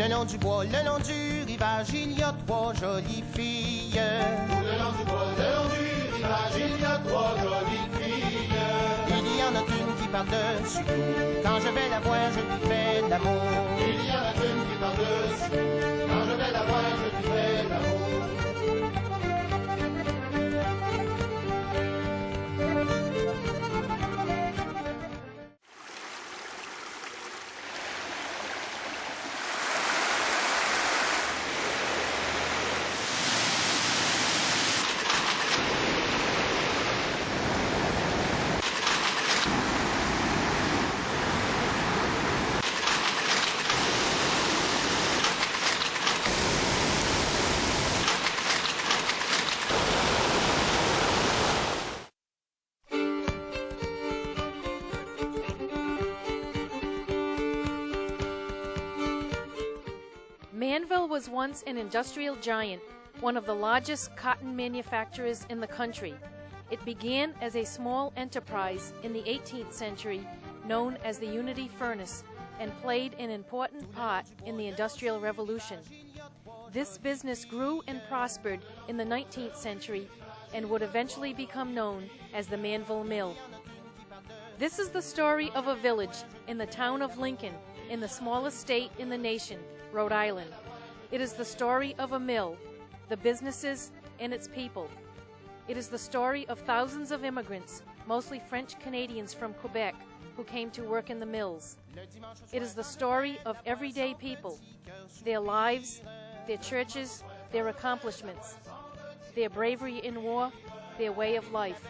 Le long du bois, le long du rivage, il y a trois jolies filles. Le long du bois, le long du rivage, il y a trois jolies filles. Il y en a une qui par-dessus tout. Quand je vais la voir, je lui fais l'amour. Il y en a une qui par-dessus. Quand je vais la voir, je lui fais l'amour. Manville was once an industrial giant, one of the largest cotton manufacturers in the country. It began as a small enterprise in the 18th century known as the Unity Furnace and played an important part in the Industrial Revolution. This business grew and prospered in the 19th century and would eventually become known as the Manville Mill. This is the story of a village in the town of Lincoln, in the smallest state in the nation, Rhode Island. It is the story of a mill, the businesses, and its people. It is the story of thousands of immigrants, mostly French Canadians from Quebec, who came to work in the mills. It is the story of everyday people, their lives, their churches, their accomplishments, their bravery in war, their way of life.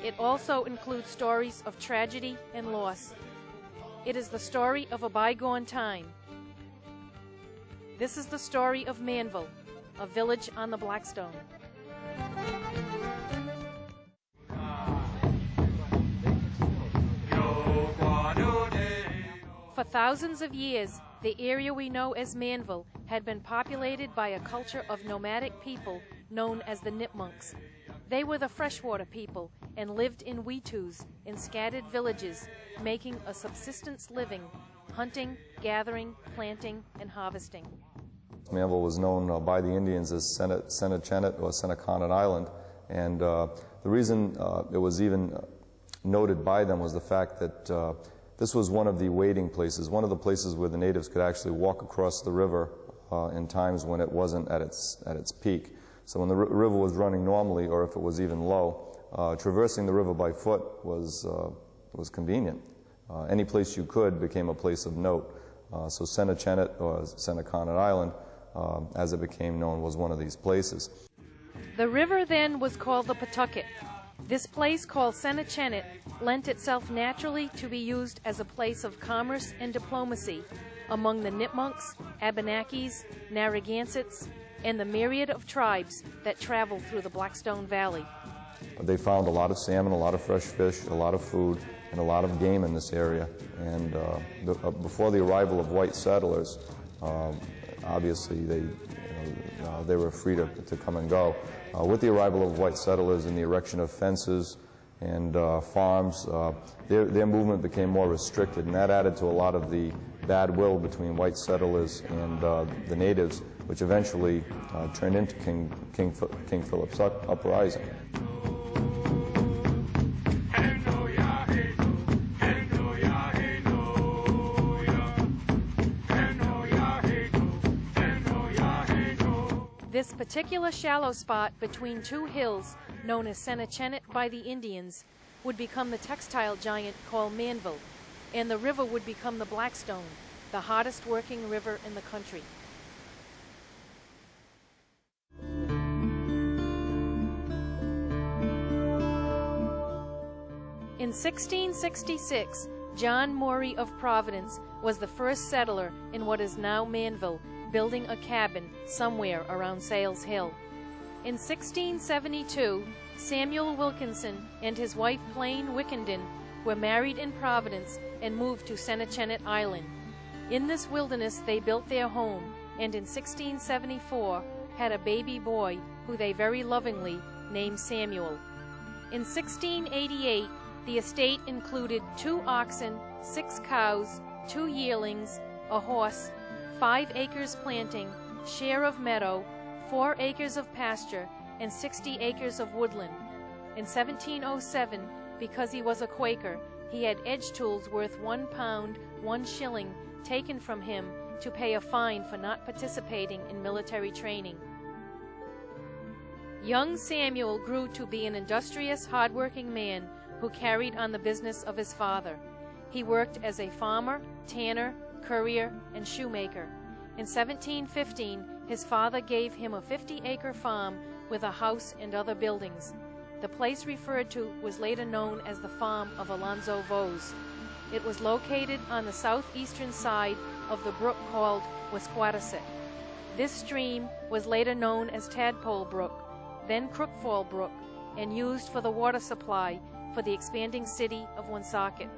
It also includes stories of tragedy and loss. It is the story of a bygone time. This is the story of Manville, a village on the Blackstone. For thousands of years, the area we know as Manville had been populated by a culture of nomadic people known as the Nipmunks. They were the freshwater people and lived in wetus in scattered villages, making a subsistence living, hunting, gathering, planting, and harvesting. Manville was known by the Indians as Senachenet or Senaconet Island, and the reason it was even noted by them was the fact that this was one of the wading places, one of the places where the natives could actually walk across the river in times when it wasn't at its peak. So when the river was running normally, or if it was even low, traversing the river by foot was convenient. Any place you could became a place of note. So Senachenet, or Senaconet Island, as it became known, was one of these places. The river then was called the Pawtucket. This place, called Senachenet, lent itself naturally to be used as a place of commerce and diplomacy among the Nipmunks, Abenakis, Narragansetts, and the myriad of tribes that traveled through the Blackstone Valley. They found a lot of salmon, a lot of fresh fish, a lot of food, and a lot of game in this area. And before the arrival of white settlers, obviously they were free to come and go. With the arrival of white settlers and the erection of fences and farms, their movement became more restricted, and that added to a lot of the bad will between white settlers and the natives, which eventually turned into King Philip's uprising. This particular shallow spot between two hills, known as Senachenet by the Indians, would become the textile giant called Manville, and the river would become the Blackstone, the hardest working river in the country. In 1666, John Morey of Providence was the first settler in what is now Manville, building a cabin somewhere around Sales Hill. In 1672, Samuel Wilkinson and his wife Plain Wickenden were married in Providence and moved to Senachenet Island. In this wilderness they built their home, and in 1674 had a baby boy who they very lovingly named Samuel. In 1688, The estate included 2 oxen, 6 cows, 2 yearlings, a horse, 5 acres planting, share of meadow, 4 acres of pasture, and 60 acres of woodland. In 1707, because he was a Quaker, he had edge tools worth £1, 1 shilling taken from him to pay a fine for not participating in military training. Young Samuel grew to be an industrious, hard-working man who carried on the business of his father. He worked as a farmer, tanner, currier, and shoemaker. In 1715, his father gave him a 50-acre farm with a house and other buildings. The place referred to was later known as the farm of Alonzo Vose. It was located on the southeastern side of the brook called Wesquatasset. This stream was later known as Tadpole Brook, then Crookfall Brook, and used for the water supply for the expanding city of Woonsocket.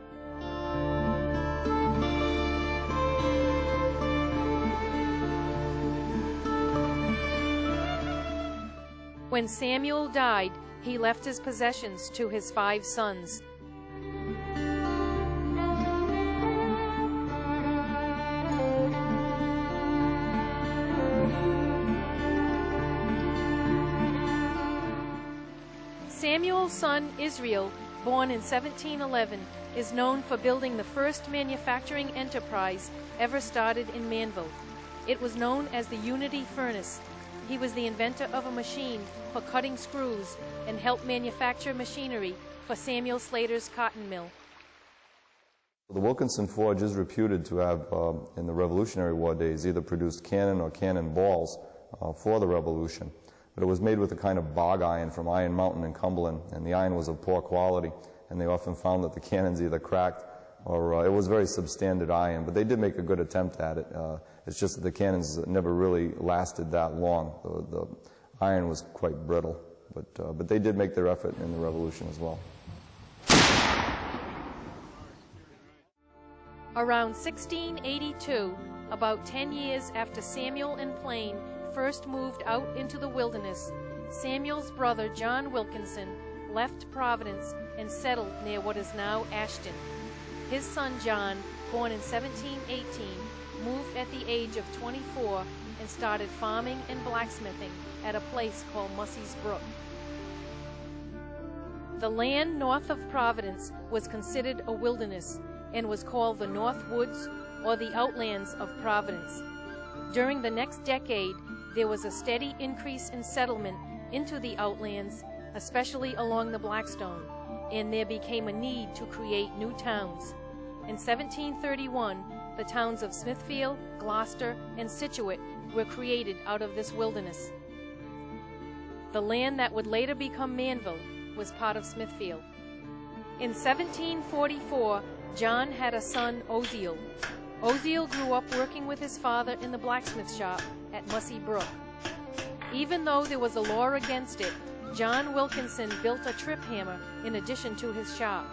When Samuel died, he left his possessions to his 5 sons. Samuel's son Israel, born in 1711, is known for building the first manufacturing enterprise ever started in Manville. It was known as the Unity Furnace. He was the inventor of a machine for cutting screws and helped manufacture machinery for Samuel Slater's cotton mill. The Wilkinson Forge is reputed to have, in the Revolutionary War days, either produced cannon or cannon balls for the Revolution. But it was made with a kind of bog iron from Iron Mountain in Cumberland, and the iron was of poor quality, and they often found that the cannons either cracked or it was very substandard iron, but they did make a good attempt at it. It's just that the cannons never really lasted that long. The iron was quite brittle, but they did make their effort in the Revolution as well. Around 1682, about 10 years after Samuel and Plain first moved out into the wilderness, Samuel's brother John Wilkinson left Providence and settled near what is now Ashton. His son John, born in 1718, moved at the age of 24 and started farming and blacksmithing at a place called Mussey's Brook. The land north of Providence was considered a wilderness and was called the North Woods or the Outlands of Providence. During the next decade, there was a steady increase in settlement into the Outlands, especially along the Blackstone, and there became a need to create new towns. In 1731, the towns of Smithfield, Gloucester, and Scituate were created out of this wilderness. The land that would later become Manville was part of Smithfield. In 1744, John had a son, Oziel. Oziel grew up working with his father in the blacksmith shop at Mussey Brook. Even though there was a law against it, John Wilkinson built a trip hammer in addition to his shop.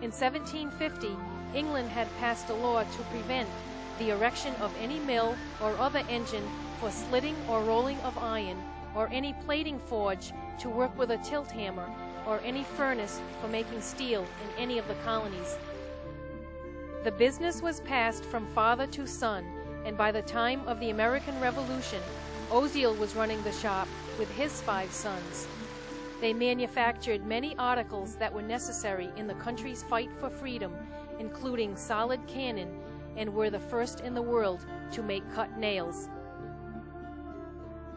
In 1750, England had passed a law to prevent the erection of any mill or other engine for slitting or rolling of iron, or any plating forge to work with a tilt hammer, or any furnace for making steel in any of the colonies. The business was passed from father to son, and by the time of the American Revolution, Oziel was running the shop with his 5 sons. They manufactured many articles that were necessary in the country's fight for freedom, including solid cannon, and were the first in the world to make cut nails.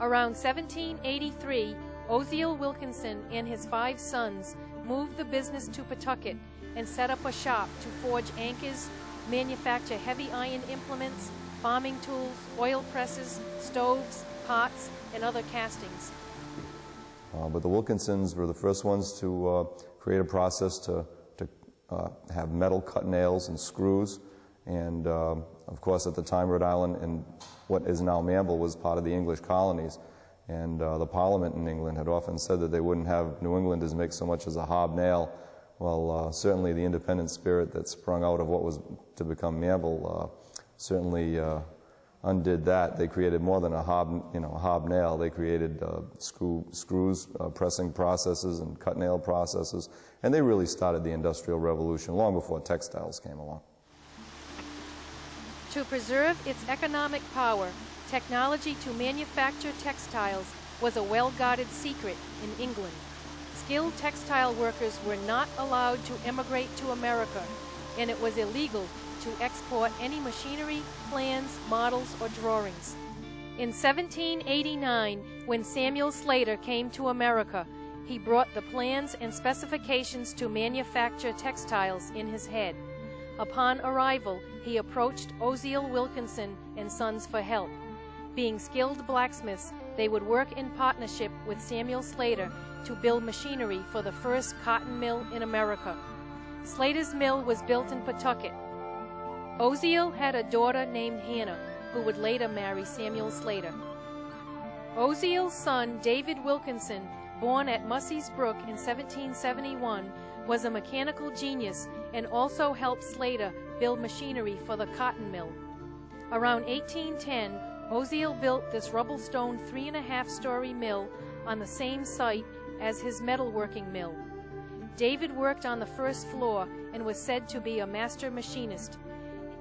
Around 1783, Oziel Wilkinson and his 5 sons moved the business to Pawtucket and set up a shop to forge anchors, manufacture heavy iron implements, farming tools, oil presses, stoves, pots, and other castings. But the Wilkinsons were the first ones to create a process to have metal cut nails and screws. And of course, at the time, Rhode Island and what is now Manville was part of the English colonies. And the Parliament in England had often said that they wouldn't have New Englanders make so much as a hobnail. Well, certainly the independent spirit that sprung out of what was to become Manville certainly undid that. They created more than a hobnail. They created screws, pressing processes, and cut nail processes, and they really started the Industrial Revolution long before textiles came along. To preserve its economic power, technology to manufacture textiles was a well-guarded secret in England. Skilled textile workers were not allowed to emigrate to America, and it was illegal to export any machinery, plans, models, or drawings. In 1789, when Samuel Slater came to America, he brought the plans and specifications to manufacture textiles in his head. Upon arrival, he approached Oziel Wilkinson and Sons for help. Being skilled blacksmiths, they would work in partnership with Samuel Slater to build machinery for the first cotton mill in America. Slater's mill was built in Pawtucket. Oziel had a daughter named Hannah, who would later marry Samuel Slater. Oziel's son, David Wilkinson, born at Mussey's Brook in 1771, was a mechanical genius and also helped Slater build machinery for the cotton mill. Around 1810, Oziel built this rubble-stone 3.5-story mill on the same site as his metalworking mill. David worked on the first floor and was said to be a master machinist.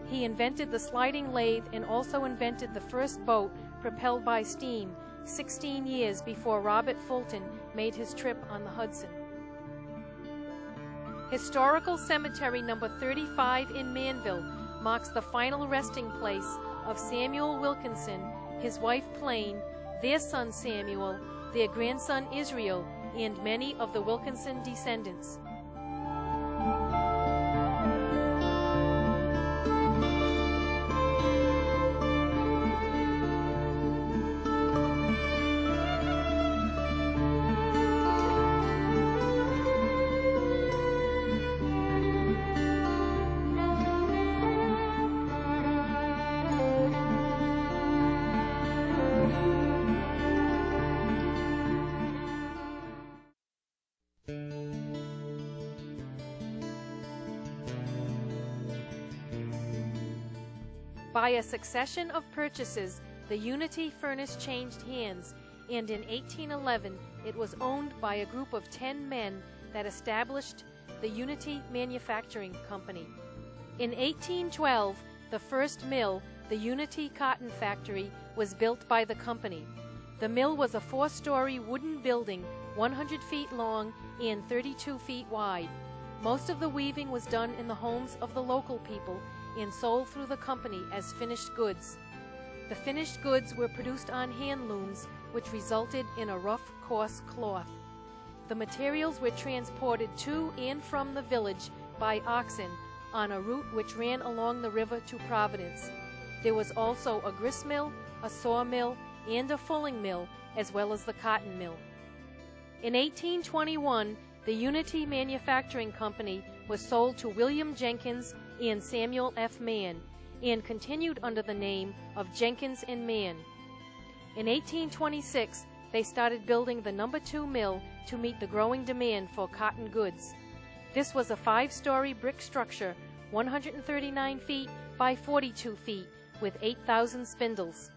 He invented the sliding lathe and also invented the first boat propelled by steam 16 years before Robert Fulton made his trip on the Hudson. Historical Cemetery number 35 in Manville marks the final resting place of Samuel Wilkinson, his wife Plain, their son Samuel, their grandson Israel, and many of the Wilkinson descendants. By a succession of purchases, the Unity Furnace changed hands, and in 1811 it was owned by a group of 10 men that established the Unity Manufacturing Company. In 1812, the first mill, the Unity Cotton Factory, was built by the company. The mill was a 4-story wooden building, 100 feet long and 32 feet wide. Most of the weaving was done in the homes of the local people and sold through the company as finished goods. The finished goods were produced on hand looms, which resulted in a rough, coarse cloth. The materials were transported to and from the village by oxen on a route which ran along the river to Providence. There was also a grist mill, a sawmill, and a fulling mill, as well as the cotton mill. In 1821, the Unity Manufacturing Company was sold to William Jenkins and Samuel F. Mann, and continued under the name of Jenkins and Mann. In 1826, they started building the No. 2 mill to meet the growing demand for cotton goods. This was a 5-story brick structure, 139 feet by 42 feet, with 8,000 spindles.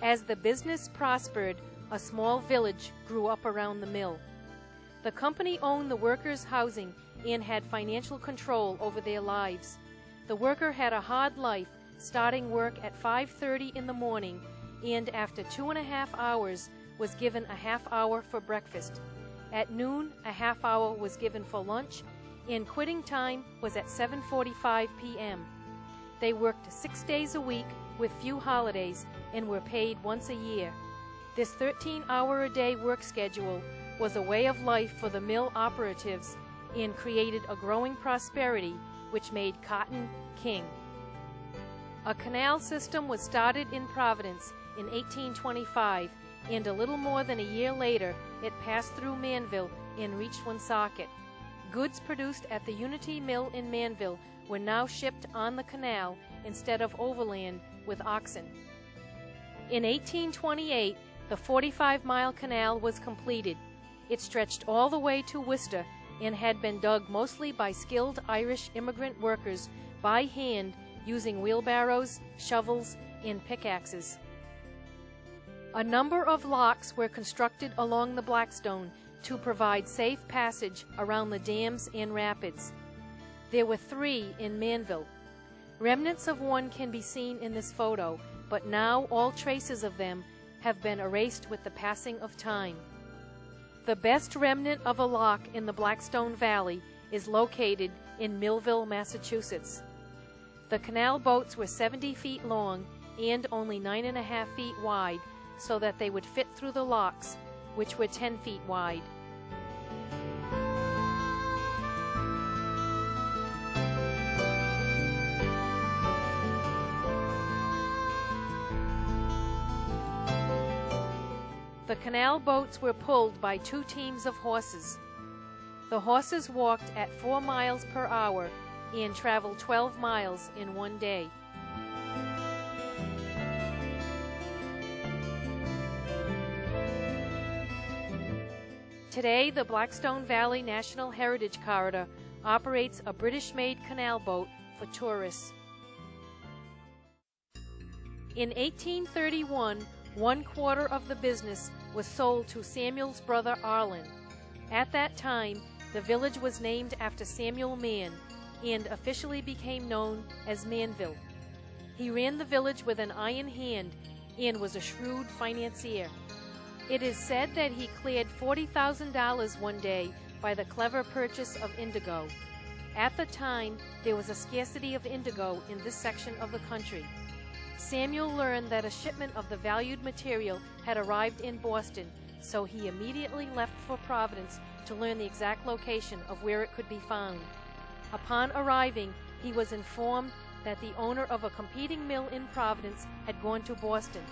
As the business prospered, a small village grew up around the mill. The company owned the workers' housing and had financial control over their lives. The worker had a hard life, starting work at 5:30 in the morning, and after 2.5 hours was given a half hour for breakfast. At noon, a half hour was given for lunch, and quitting time was at 7:45 p.m. They worked 6 days a week with few holidays and were paid once a year. This 13-hour-a-day work schedule was a way of life for the mill operatives and created a growing prosperity which made cotton king. A canal system was started in Providence in 1825, and a little more than a year later it passed through Manville and reached Woonsocket. Goods produced at the Unity Mill in Manville were now shipped on the canal instead of overland with oxen. In 1828, the 45-mile canal was completed. It stretched all the way to Worcester and had been dug mostly by skilled Irish immigrant workers by hand using wheelbarrows, shovels, and pickaxes. A number of locks were constructed along the Blackstone to provide safe passage around the dams and rapids. There were 3 in Manville. Remnants of one can be seen in this photo, but now all traces of them have been erased with the passing of time. The best remnant of a lock in the Blackstone Valley is located in Manville, Massachusetts. The canal boats were 70 feet long and only 9.5 feet wide, so that they would fit through the locks, which were 10 feet wide. The canal boats were pulled by 2 teams of horses. The horses walked at 4 miles per hour and traveled 12 miles in one day. Today, the Blackstone Valley National Heritage Corridor operates a British-made canal boat for tourists. In 1831, 1/4 of the business was sold to Samuel's brother Arlen. At that time, the village was named after Samuel Mann and officially became known as Manville. He ran the village with an iron hand and was a shrewd financier. It is said that he cleared $40,000 one day by the clever purchase of indigo. At the time, there was a scarcity of indigo in this section of the country. Samuel learned that a shipment of the valued material had arrived in Boston, so he immediately left for Providence to learn the exact location of where it could be found. Upon arriving, he was informed that the owner of a competing mill in Providence had gone to Boston.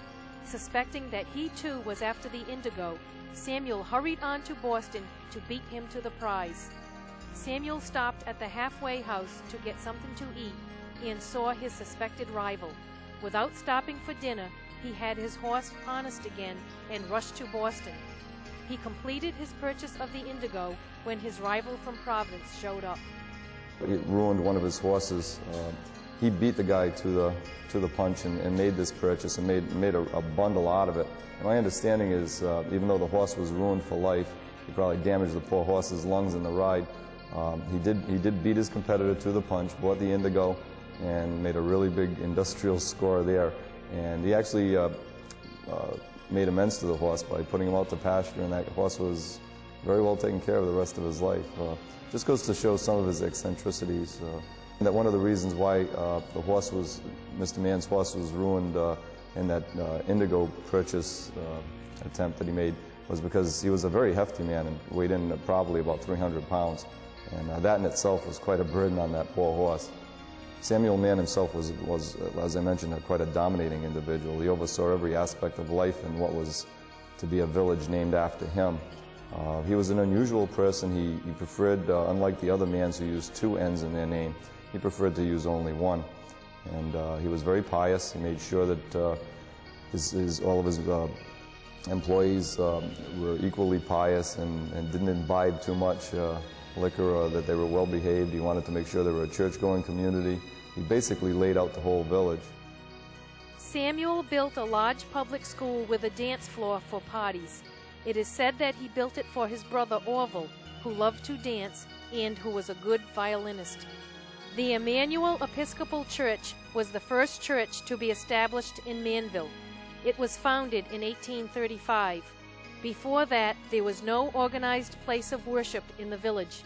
Suspecting that he too was after the indigo, Samuel hurried on to Boston to beat him to the prize. Samuel stopped at the halfway house to get something to eat and saw his suspected rival. Without stopping for dinner, he had his horse harnessed again and rushed to Boston. He completed his purchase of the indigo when his rival from Providence showed up. It ruined one of his horses. He beat the guy to the punch and made this purchase and made a bundle out of it. And my understanding is, even though the horse was ruined for life, he probably damaged the poor horse's lungs in the ride. He did beat his competitor to the punch, bought the indigo, and made a really big industrial score there. And he actually made amends to the horse by putting him out to pasture, and that horse was very well taken care of the rest of his life. Just goes to show some of his eccentricities. That one of the reasons why Mr. Mann's horse was ruined in that indigo purchase attempt that he made was because he was a very hefty man and weighed in probably about 300 pounds. And that in itself was quite a burden on that poor horse. Samuel Mann himself was, as I mentioned, quite a dominating individual. He oversaw every aspect of life in what was to be a village named after him. He was an unusual person. He preferred, unlike the other Manns who used 2 N's in their name, he preferred to use only 1. And he was very pious. He made sure that all of his employees were equally pious and didn't imbibe too much liquor, or that they were well behaved. He wanted to make sure they were a church-going community. He basically laid out the whole village. Samuel built a large public school with a dance floor for parties. It is said that he built it for his brother Orville, who loved to dance and who was a good violinist. The Emmanuel Episcopal Church was the first church to be established in Manville. It was founded in 1835. Before that, there was no organized place of worship in the village.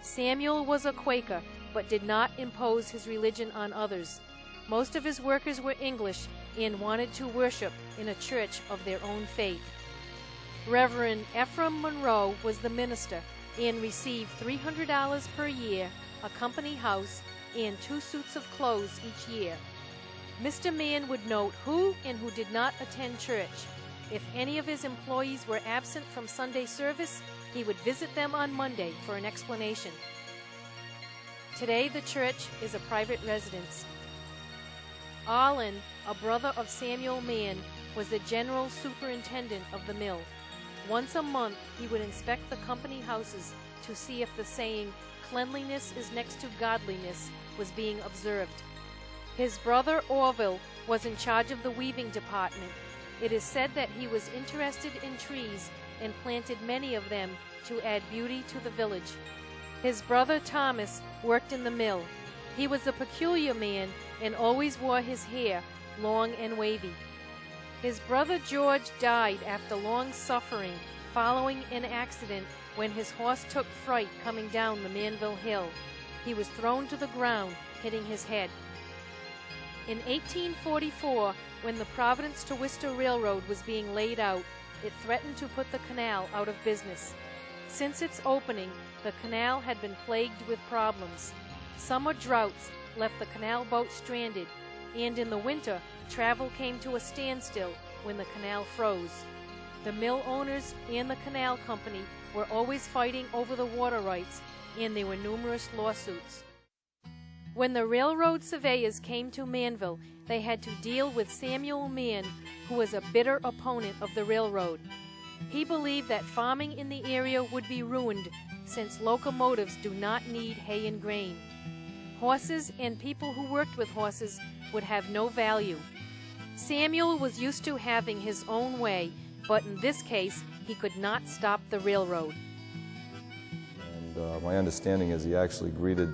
Samuel was a Quaker, but did not impose his religion on others. Most of his workers were English and wanted to worship in a church of their own faith. Reverend Ephraim Monroe was the minister and received $300 per year, a company house, and 2 suits of clothes each year. Mr. Mann would note who and who did not attend church. If any of his employees were absent from Sunday service, he would visit them on Monday for an explanation. Today, the church is a private residence. Arlen, a brother of Samuel Mann, was the general superintendent of the mill. Once a month, he would inspect the company houses to see if the saying, "cleanliness is next to godliness," was being observed. His brother Orville was in charge of the weaving department. It is said that he was interested in trees and planted many of them to add beauty to the village. His brother Thomas worked in the mill. He was a peculiar man and always wore his hair long and wavy. His brother George died after long suffering following an accident when his horse took fright coming down the Manville Hill. He was thrown to the ground, hitting his head. In 1844, when the Providence to Worcester Railroad was being laid out, it threatened to put the canal out of business. Since its opening, the canal had been plagued with problems. Summer droughts left the canal boat stranded, and in the winter, travel came to a standstill when the canal froze. The mill owners and the canal company were always fighting over the water rights, and there were numerous lawsuits. When the railroad surveyors came to Manville, they had to deal with Samuel Mann, who was a bitter opponent of the railroad. He believed that farming in the area would be ruined, since locomotives do not need hay and grain. Horses and people who worked with horses would have no value. Samuel was used to having his own way, but in this case, he could not stop the railroad. And my understanding is he actually greeted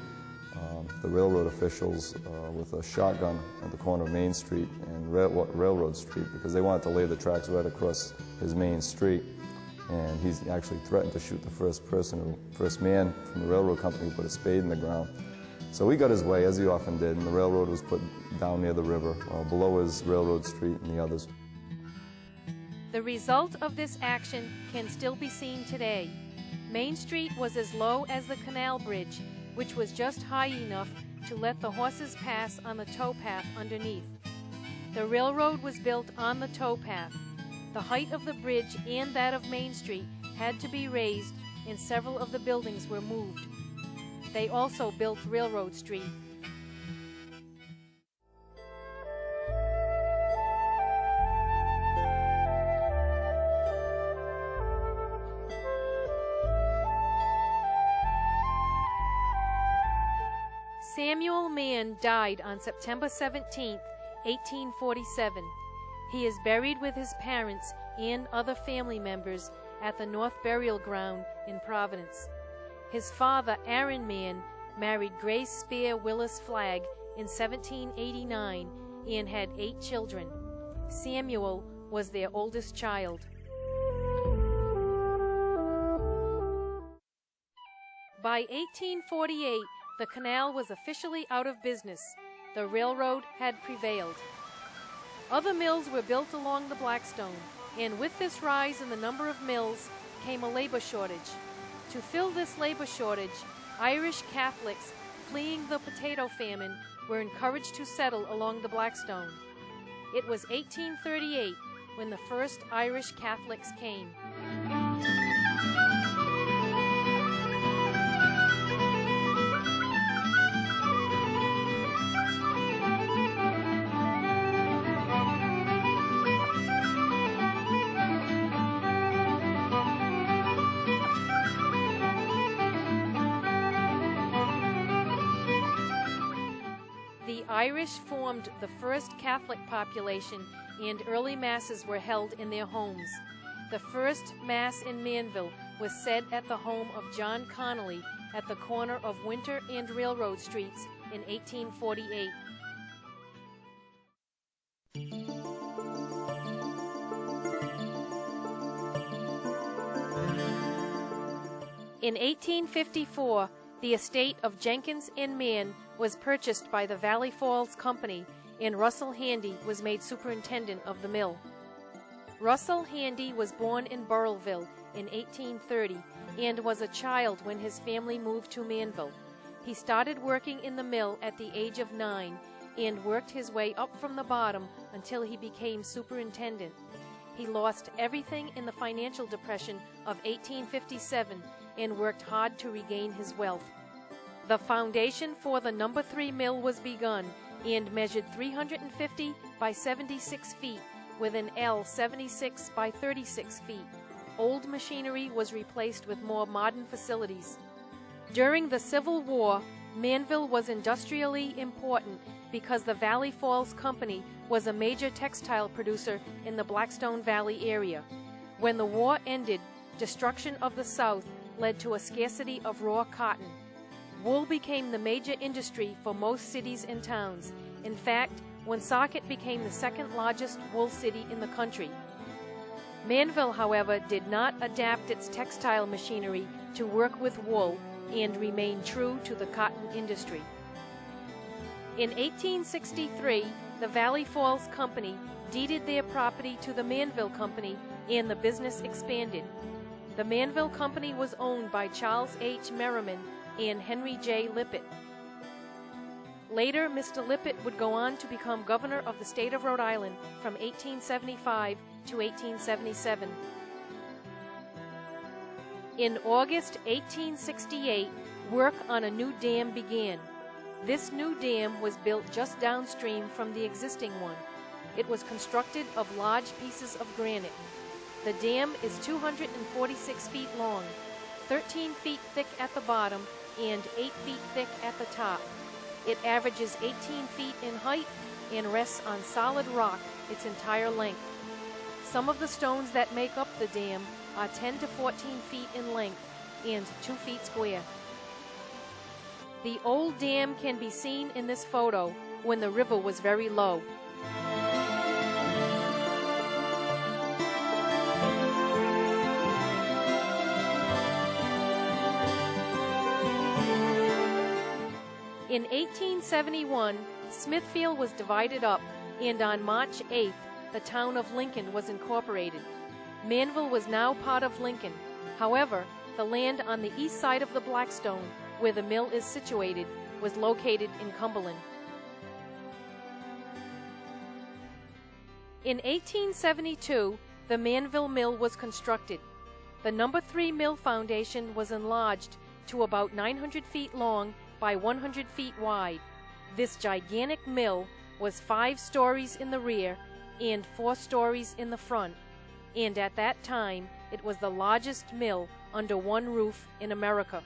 the railroad officials with a shotgun at the corner of Main Street and Railroad Street, because they wanted to lay the tracks right across his main street. And he's actually threatened to shoot the first man from the railroad company who put a spade in the ground. So he got his way, as he often did, and the railroad was put down near the river, below his Railroad Street and the others. The result of this action can still be seen today. Main Street was as low as the canal bridge, which was just high enough to let the horses pass on the towpath underneath. The railroad was built on the towpath. The height of the bridge and that of Main Street had to be raised, and several of the buildings were moved. They also built Railroad Street. Samuel Mann died on September 17, 1847. He is buried with his parents and other family members at the North Burial Ground in Providence. His father, Aaron Mann, married Grace Spear Willis Flagg in 1789 and had 8 children. Samuel was their oldest child. By 1848, the canal was officially out of business. The railroad had prevailed. Other mills were built along the Blackstone, and with this rise in the number of mills came a labor shortage. To fill this labor shortage, Irish Catholics fleeing the potato famine were encouraged to settle along the Blackstone. It was 1838 when the first Irish Catholics came. The Irish formed the first Catholic population, and early masses were held in their homes. The first mass in Manville was said at the home of John Connolly at the corner of Winter and Railroad Streets in 1848. In 1854, the estate of Jenkins and Mann was purchased by the Valley Falls Company, and Russell Handy was made superintendent of the mill. Russell Handy was born in Burrillville in 1830 and was a child when his family moved to Manville. He started working in the mill at the age of 9 and worked his way up from the bottom until he became superintendent. He lost everything in the financial depression of 1857 and worked hard to regain his wealth. The foundation for the No. 3 mill was begun and measured 350 by 76 feet with an L 76 by 36 feet. Old machinery was replaced with more modern facilities. During the Civil War, Manville was industrially important because the Valley Falls Company was a major textile producer in the Blackstone Valley area. When the war ended, destruction of the South led to a scarcity of raw cotton. Wool became the major industry for most cities and towns. In fact, Woonsocket became the second largest wool city in the country. Manville, however, did not adapt its textile machinery to work with wool and remained true to the cotton industry. In 1863, the Valley Falls Company deeded their property to the Manville Company, and the business expanded. The Manville Company was owned by Charles H. Merriman and Henry J. Lippett. Later, Mr. Lippett would go on to become governor of the state of Rhode Island from 1875 to 1877. In August 1868, work on a new dam began. This new dam was built just downstream from the existing one. It was constructed of large pieces of granite. The dam is 246 feet long, 13 feet thick at the bottom, and 8 feet thick at the top. It averages 18 feet in height and rests on solid rock its entire length. Some of the stones that make up the dam are 10 to 14 feet in length and 2 feet square. The old dam can be seen in this photo when the river was very low. In 1871, Smithfield was divided up, and on March 8th, the town of Lincoln was incorporated. Manville was now part of Lincoln. However, the land on the east side of the Blackstone, where the mill is situated, was located in Cumberland. In 1872, the Manville Mill was constructed. The No. 3 mill foundation was enlarged to about 900 feet long by 100 feet wide. This gigantic mill was 5 stories in the rear and 4 stories in the front, and at that time it was the largest mill under one roof in America.